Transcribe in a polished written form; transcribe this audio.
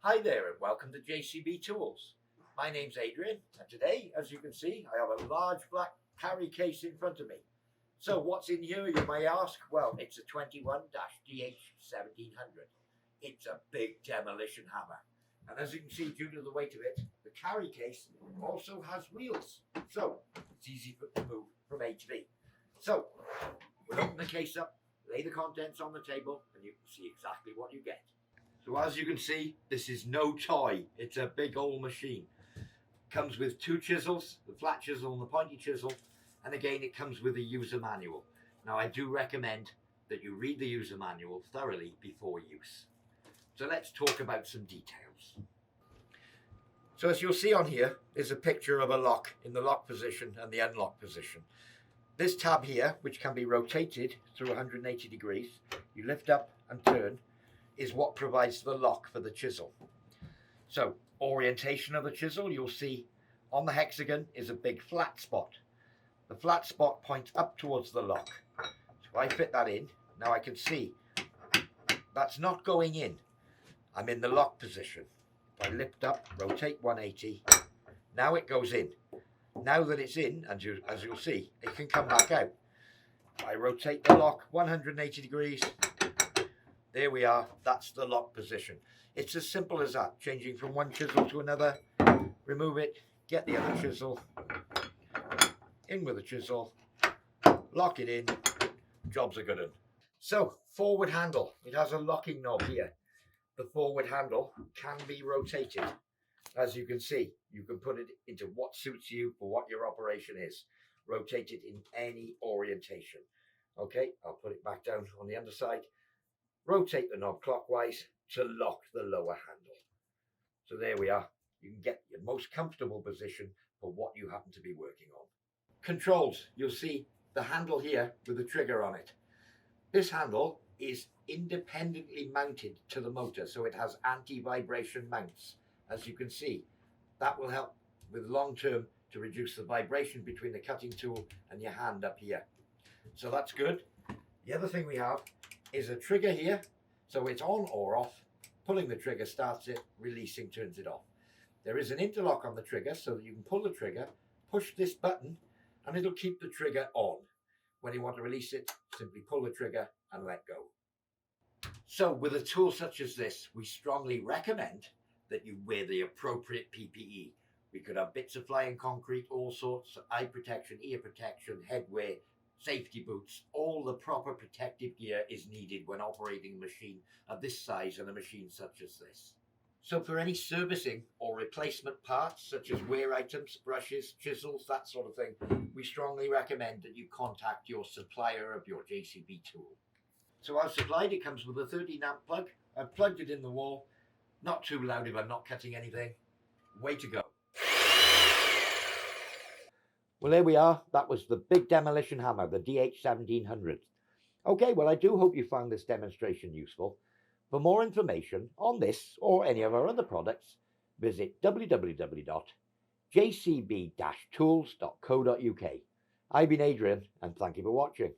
Hi there and welcome to JCB Tools. My name's Adrian and today, as you can see, I have a large black carry case in front of me. So what's in here, you may ask? Well, it's a 21-DH1700. It's a big demolition hammer. And as you can see, due to the weight of it, the carry case also has wheels. So it's easy to move from A to B. So we'll open the case up, lay the contents on the table, and you can see exactly what you get. So as you can see, this is no toy. It's a big old machine. Comes with two chisels, the flat chisel and the pointy chisel. And again, it comes with a user manual. Now, I do recommend that you read the user manual thoroughly before use. So let's talk about some details. So as you'll see on here is a picture of a lock in the lock position and the unlock position. This tab here, which can be rotated through 180 degrees, you lift up and turn, is what provides the lock for the chisel. So orientation of the chisel, you'll see on the hexagon is a big flat spot. The flat spot points up towards the lock. So if I fit that in, now I can see that's not going in. I'm in the lock position. If I lift up, rotate 180, now it goes in. Now that it's in, and as you'll see, it can come back out. I rotate the lock 180 degrees. There we are, that's the lock position. It's as simple as that, changing from one chisel to another, remove it, get the other chisel, in with the chisel, lock it in, job's a good one. So, forward handle, it has a locking knob here. The forward handle can be rotated. As you can see, you can put it into what suits you for what your operation is. Rotate it in any orientation. Okay, I'll put it back down on the underside. Rotate the knob clockwise to lock the lower handle. So there we are. You can get your most comfortable position for what you happen to be working on. Controls. You'll see the handle here with the trigger on it. This handle is independently mounted to the motor, so it has anti-vibration mounts. As you can see, that will help with long term to reduce the vibration between the cutting tool and your hand up here. So that's good. The other thing we have is a trigger here, so it's on or off. Pulling the trigger starts it, releasing turns it off. There is an interlock on the trigger so that you can pull the trigger, push this button, and it'll keep the trigger on. When you want to release it, simply pull the trigger and let go. So with a tool such as this, we strongly recommend that you wear the appropriate PPE. We could have bits of flying concrete, all sorts, eye protection, ear protection, headwear, safety boots. All the proper protective gear is needed when operating a machine of this size and a machine such as this. So for any servicing or replacement parts such as wear items, brushes, chisels, that sort of thing, we strongly recommend that you contact your supplier of your JCB tool. So I've supplied, it comes with a 13-amp plug. I've plugged it in the wall. Not too loud if I'm not cutting anything. Way to go. Well, there we are. That was the big demolition hammer, the DH1700. Okay, well, I do hope you found this demonstration useful. For more information on this or any of our other products, visit www.jcb-tools.co.uk. I've been Adrian, and thank you for watching.